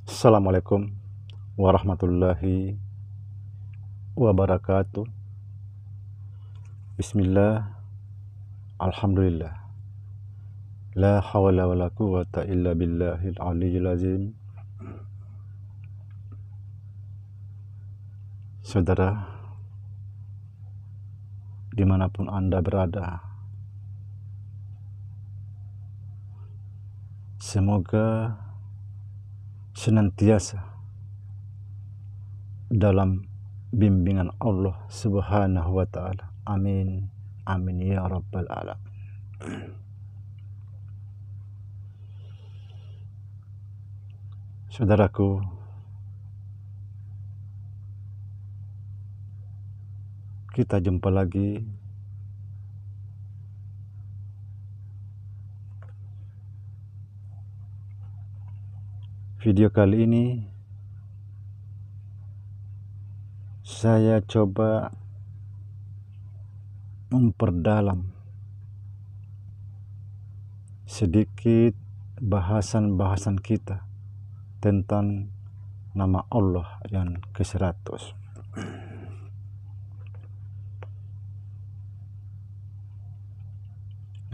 Assalamualaikum warahmatullahi wabarakatuh. Bismillah, alhamdulillah, la hawla wa la quwata illa billahil aliyyil azim. Saudara, dimanapun Anda berada, semoga senantiasa dalam bimbingan Allah Subhanahu wa ta'ala. Amin, amin ya rabbal alamin. Saudaraku, kita jumpa lagi video kali ini. Saya coba memperdalam sedikit bahasan-bahasan kita tentang nama Allah yang ke-100.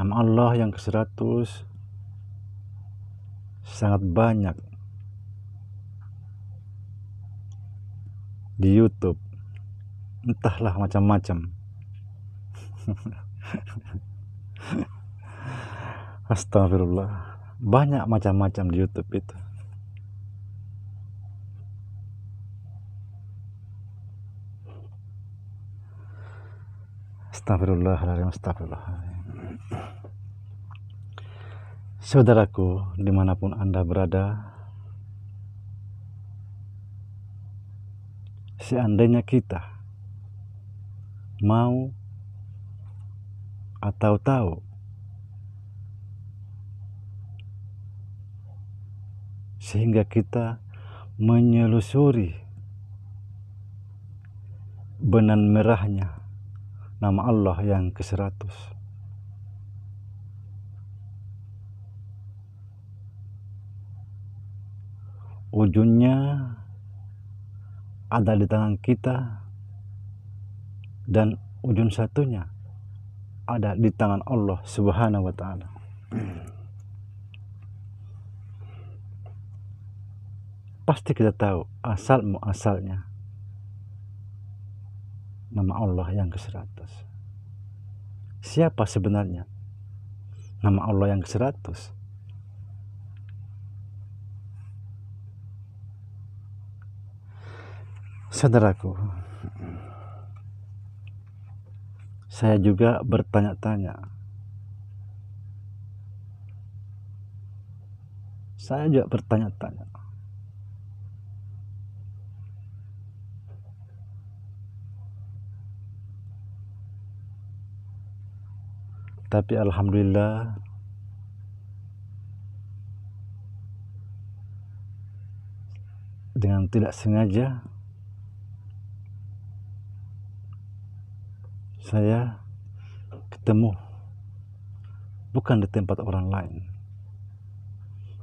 Nama Allah yang ke-100 sangat banyak di YouTube, entahlah macam-macam. Astagfirullah, banyak macam-macam di YouTube itu. Astagfirullahaladzim, astagfirullahaladzim. Saudaraku, dimanapun Anda berada, seandainya kita mau atau tahu sehingga kita menyelusuri benang merahnya nama Allah yang ke-100, ujungnya ada di tangan kita, dan ujung satunya ada di tangan Allah Subhanahu wa ta'ala. Pasti kita tahu asal muasalnya nama Allah yang ke-100. Siapa sebenarnya nama Allah yang ke-100? Saudaraku, saya juga bertanya-tanya. Tapi alhamdulillah, dengan tidak sengaja saya ketemu, bukan di tempat orang lain,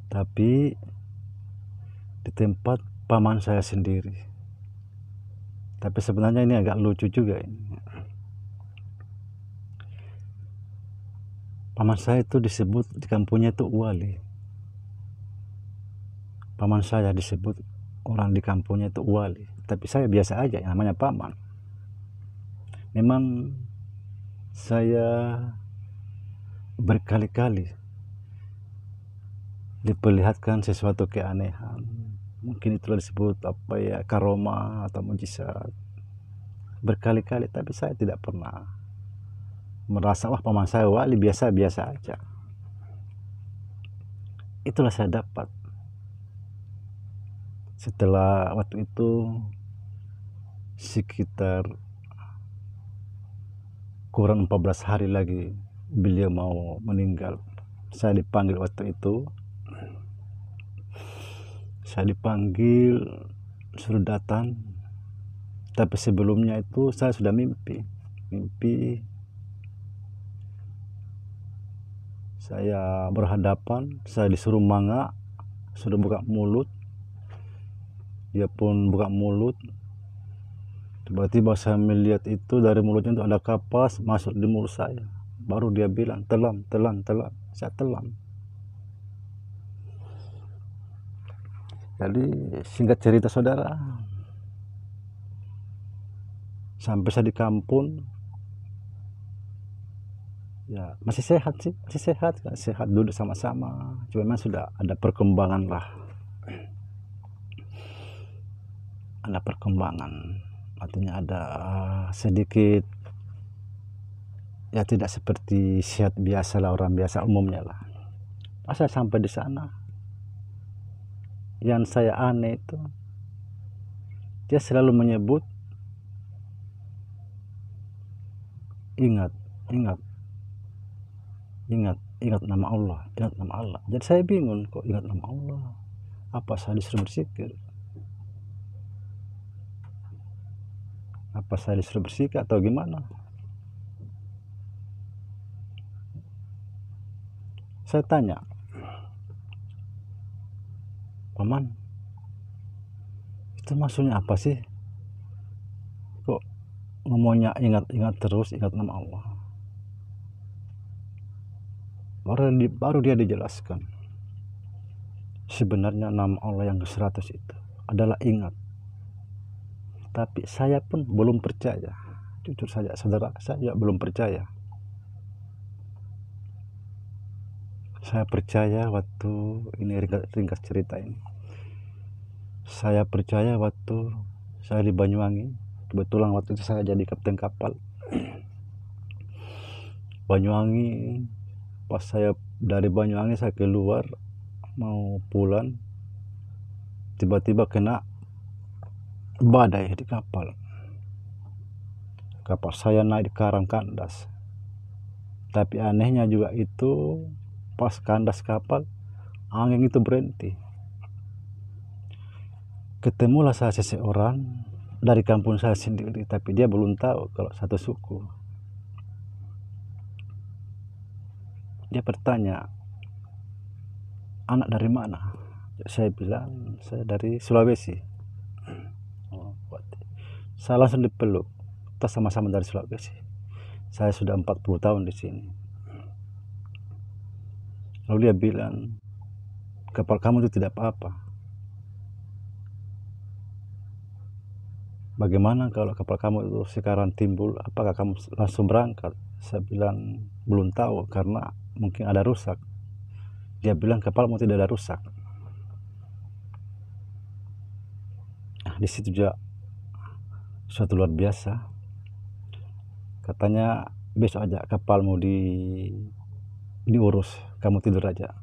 tapi di tempat paman saya sendiri. Tapi sebenarnya ini agak lucu juga ini. Paman saya itu disebut di kampungnya itu wali. Paman saya disebut orang di kampungnya itu wali, tapi saya biasa aja, yang namanya paman. Memang saya berkali-kali diperlihatkan sesuatu keanehan, mungkin itulah disebut karomah atau mujizat, berkali-kali, tapi saya tidak pernah merasa wah paman saya wali, biasa-biasa aja. Itulah saya dapat setelah waktu itu sekitar kurang 14 hari lagi beliau mau meninggal. Saya dipanggil waktu itu, suruh datang. Tapi sebelumnya itu saya sudah mimpi Saya berhadapan, saya disuruh manga, sudah buka mulut, dia pun buka mulut. Tiba-tiba saya melihat itu dari mulutnya itu ada kapas masuk di mulut saya. Baru dia bilang telan, telan, telan. Saya telan. Jadi singkat cerita saudara, sampai saya di kampung, ya masih sehat sih, masih sehat duduk sama-sama. Cuma memang sudah ada perkembangan lah, ada perkembangan. Artinya ada sedikit, ya tidak seperti sehat biasa lah, orang biasa umumnya lah. Pas saya sampai di sana, yang saya aneh itu, dia selalu menyebut ingat, ingat, ingat, ingat nama Allah, ingat nama Allah. Jadi saya bingung, kok ingat nama Allah? Apa saya disuruh berzikir? Apa saya disuruh berzikir atau gimana? Saya tanya, Paman, itu maksudnya apa sih? Kok ngomongnya ingat-ingat terus, ingat nama Allah? Baru dia dijelaskan. Sebenarnya nama Allah yang ke-100 itu adalah ingat. Tapi saya pun belum percaya. Jujur saja saudara, saya belum percaya. Saya percaya waktu ini, ringkas cerita ini. Saya percaya waktu saya di Banyuwangi. Kebetulan waktu itu saya jadi kapten kapal Banyuwangi. Pas saya dari Banyuwangi saya keluar mau pulang, tiba-tiba kena badai di kapal. Kapal saya naik di karang kandas. Tapi anehnya juga itu, pas kandas kapal, angin itu berhenti. Ketemulah saya seseorang dari kampung saya sendiri, tapi dia belum tahu kalau satu suku. Dia bertanya, anak dari mana? Saya bilang, saya dari Sulawesi. Saya langsung dipeluk. Kita sama-sama dari Sulawesi. Saya sudah 40 tahun di sini. Lalu dia bilang, kapal kamu itu tidak apa-apa. Bagaimana kalau kapal kamu itu sekarang timbul, apakah kamu langsung berangkat? Saya bilang, belum tahu karena mungkin ada rusak. Dia bilang kapalmu tidak ada rusak. Nah, di situ juga suatu luar biasa. Katanya besok aja kapalmu diurus, kamu tidur aja.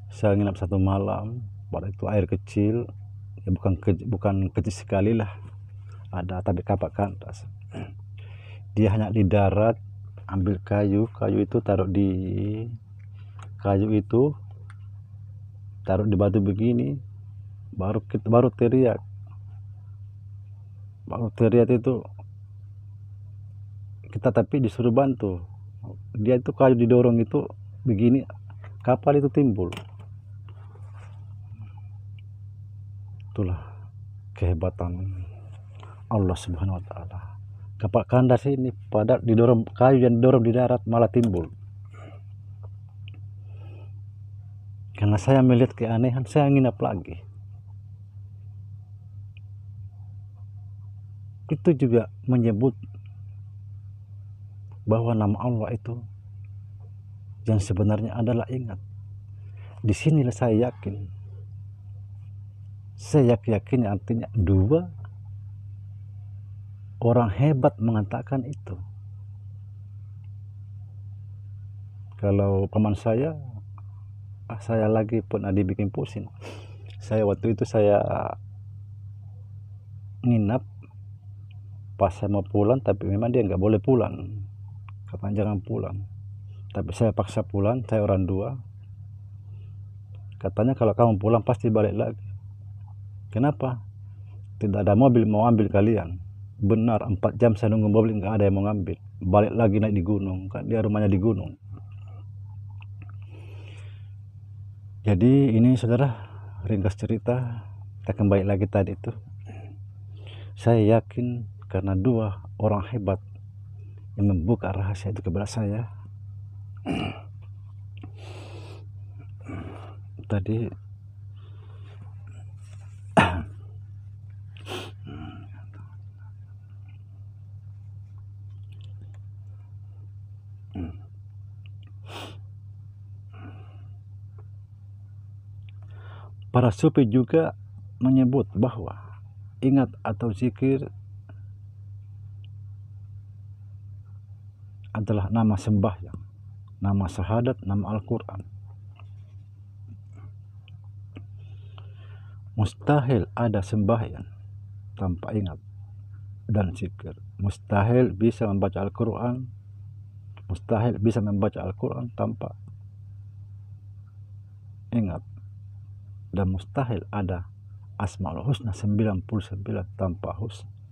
Saya nginap 1 malam. Pada itu air kecil, ya bukan kecil sekali lah, ada tapi kapal kandas. Dia hanya di darat, ambil kayu itu taruh di batu begini, baru teriak itu kita, tapi disuruh bantu. Dia itu kayu didorong itu begini, kapal itu timbul. Itulah kehebatan Allah Subhanahu wa taala. Kapal kandas ini pada didorong kayu yang didorong di darat malah timbul. Karena saya melihat keanehan, saya nginap lagi. Itu juga menyebut bahwa nama Allah itu yang sebenarnya adalah ingat. Disinilah saya yakin. Saya yakin artinya 2 orang hebat mengatakan itu. Kalau paman saya lagi pernah dibikin pusing. Waktu itu saya nginap, pas saya mau pulang, tapi memang dia nggak boleh pulang, katanya jangan pulang. Tapi saya paksa pulang, saya orang 2. Katanya kalau kamu pulang pasti balik lagi. Kenapa? Tidak ada mobil mau ambil kalian. Benar, 4 jam saya nunggu mobil, nggak ada yang mau ngambil. Balik lagi naik di gunung, kan dia rumahnya di gunung. Jadi ini saudara, ringkas cerita, kita kembali lagi tadi itu. Saya yakin karena dua orang hebat yang membuka rahasia itu kepada saya. Tadi para sufi juga menyebut bahwa ingat atau zikir adalah nama sembahyang, nama syahadat, nama Al-Quran. Mustahil ada sembahyang tanpa ingat dan zikir. Mustahil bisa membaca Al-Quran, mustahil bisa membaca Al-Quran tanpa ingat. Dan mustahil ada Asmaul Husna 99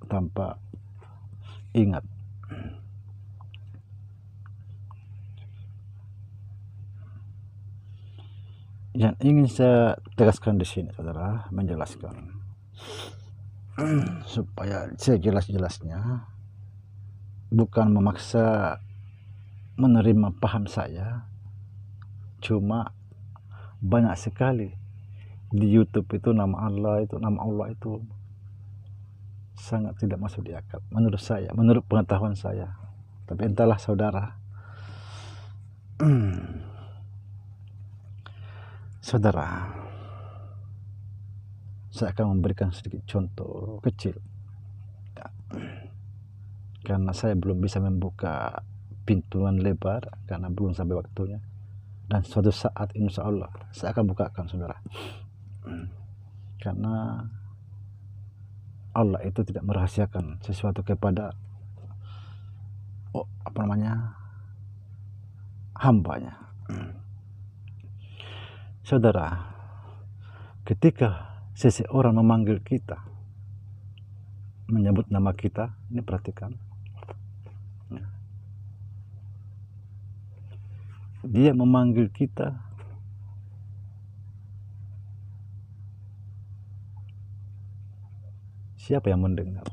tanpa ingat. Yang ingin saya tegaskan di sini, saudara, menjelaskan supaya sejelas-jelasnya, bukan memaksa menerima paham saya, cuma banyak sekali di YouTube itu nama Allah itu sangat tidak masuk di akal menurut saya, menurut pengetahuan saya. Tapi entahlah saudara. Saudara, saya akan memberikan sedikit contoh kecil ya. Karena saya belum bisa membuka pintuan lebar karena belum sampai waktunya, dan suatu saat insya Allah saya akan bukakan, saudara. Karena Allah itu tidak merahasiakan sesuatu kepada hambanya. Saudara, ketika seseorang memanggil kita, menyebut nama kita, ini perhatikan, dia memanggil kita siapa yang mendengar?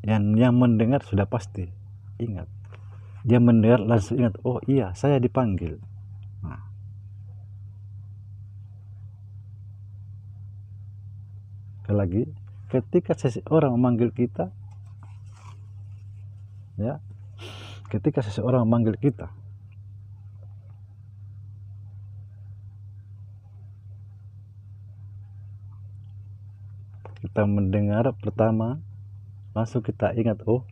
Yang mendengar sudah pasti ingat. Dia mendengar langsung ingat, oh iya saya dipanggil. Nah, sekali lagi, ketika seseorang memanggil kita, ya, ketika seseorang memanggil kita, kita mendengar pertama, langsung kita ingat, oh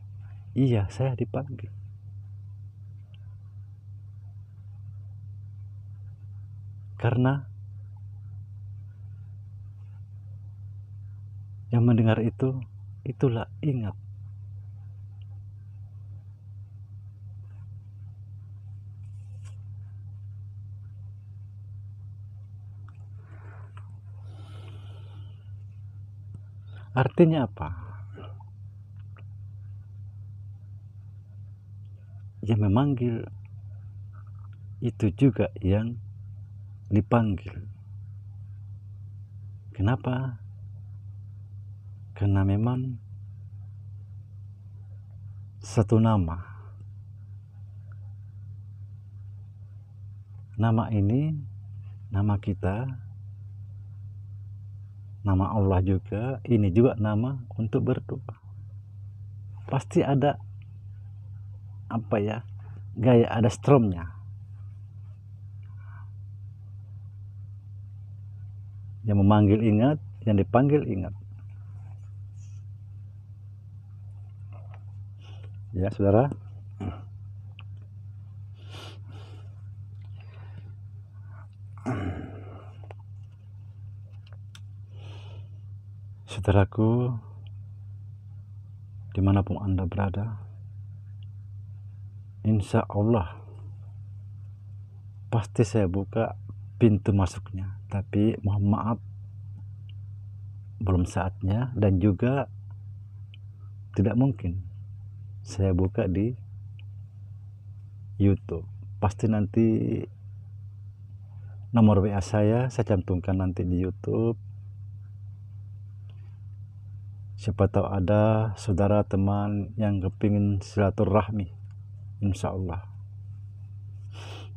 iya saya dipanggil. Karena yang mendengar itulah ingat. Artinya apa? Yang memanggil itu juga yang dipanggil. Kenapa? Karena memang satu nama. Nama ini, nama kita, nama Allah juga, ini juga nama untuk berdoa. Pasti ada gaya, ada stromnya. Yang memanggil ingat, yang dipanggil ingat. Ya, saudara. Saudaraku, dimanapun Anda berada, insya Allah pasti saya buka pintu masuknya. Tapi mohon maaf, belum saatnya, dan juga tidak mungkin saya buka di YouTube. pasti nanti nomor WA saya cantumkan nanti di YouTube. Siapa tahu ada saudara teman yang kepingin silaturahmi, insya Allah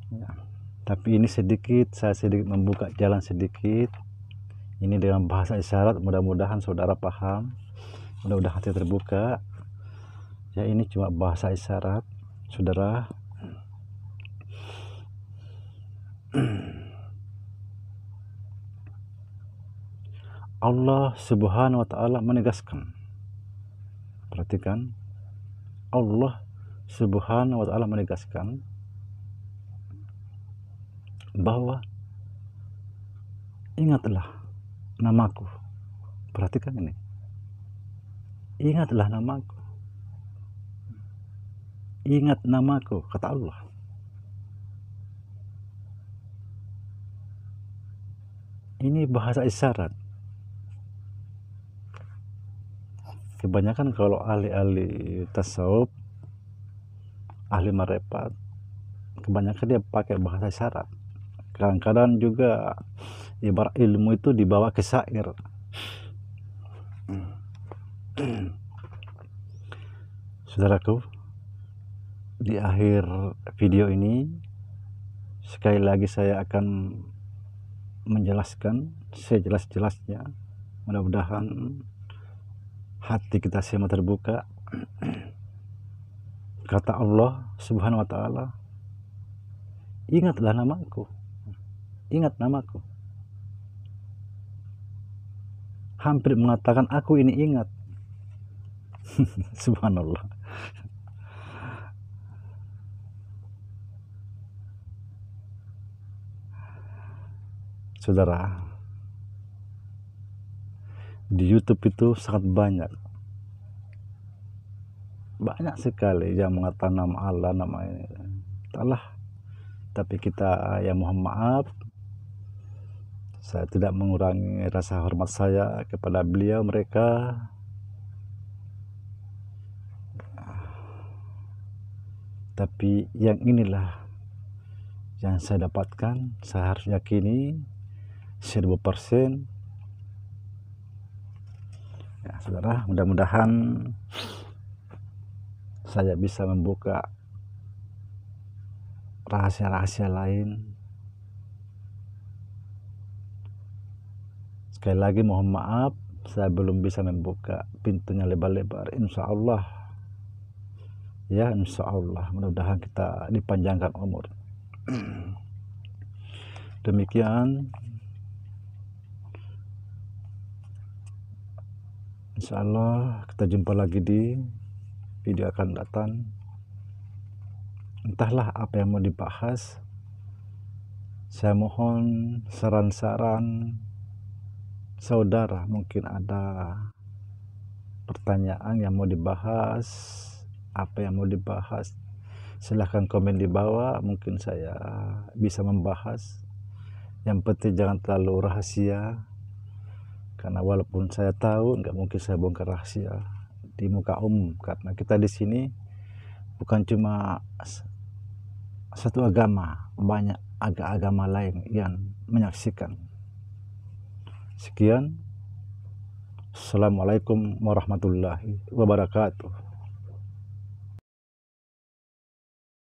ya. Tapi ini saya sedikit membuka jalan sedikit ini dengan bahasa isyarat, mudah-mudahan saudara paham, mudah-mudahan hati terbuka ya. Ini cuma bahasa isyarat saudara. Allah Subhanahu wa Ta'ala menegaskan, perhatikan, Allah Subhanahu wa Ta'ala menegaskan bahwa ingatlah namaku. Perhatikan ini, ingatlah namaku, ingat namaku, kata Allah. Ini bahasa isyarat. Kebanyakan kalau ahli-ahli tasawuf, ahli marifat, kebanyakan dia pakai bahasa isyarat. Kadang-kadang juga ibarat ilmu itu dibawa ke syair. Saudaraku, di akhir video ini sekali lagi saya akan menjelaskan sejelas-jelasnya. Mudah-mudahan hati kita semua terbuka. Kata Allah Subhanahu wa Ta'ala, ingatlah namaku, ingat namaku. Hampir mengatakan aku ini ingat. Subhanallah. Saudara, di YouTube itu sangat banyak sekali yang mengatakan nama Allah, nama ini Allah. Tapi kita ya mohon maaf, saya tidak mengurangi rasa hormat saya kepada beliau mereka. Tapi yang inilah yang saya dapatkan, saya harus yakini 1000%. Ya, saudara, mudah-mudahan saya bisa membuka rahasia-rahasia lain. Sekali lagi mohon maaf, saya belum bisa membuka pintunya lebar-lebar. Insya Allah, ya insya Allah, mudah-mudahan kita dipanjangkan umur. Demikian, insya Allah kita jumpa lagi di video akan datang. Entahlah apa yang mau dibahas. Saya mohon saran-saran saudara, mungkin ada pertanyaan yang mau dibahas, apa yang mau dibahas, silahkan komen di bawah, mungkin saya bisa membahas. Yang penting jangan terlalu rahasia, karena walaupun saya tahu nggak mungkin saya bongkar rahasia di muka umum, karena kita di sini bukan cuma satu agama, banyak agama lain yang menyaksikan. Sekian, assalamualaikum warahmatullahi wabarakatuh.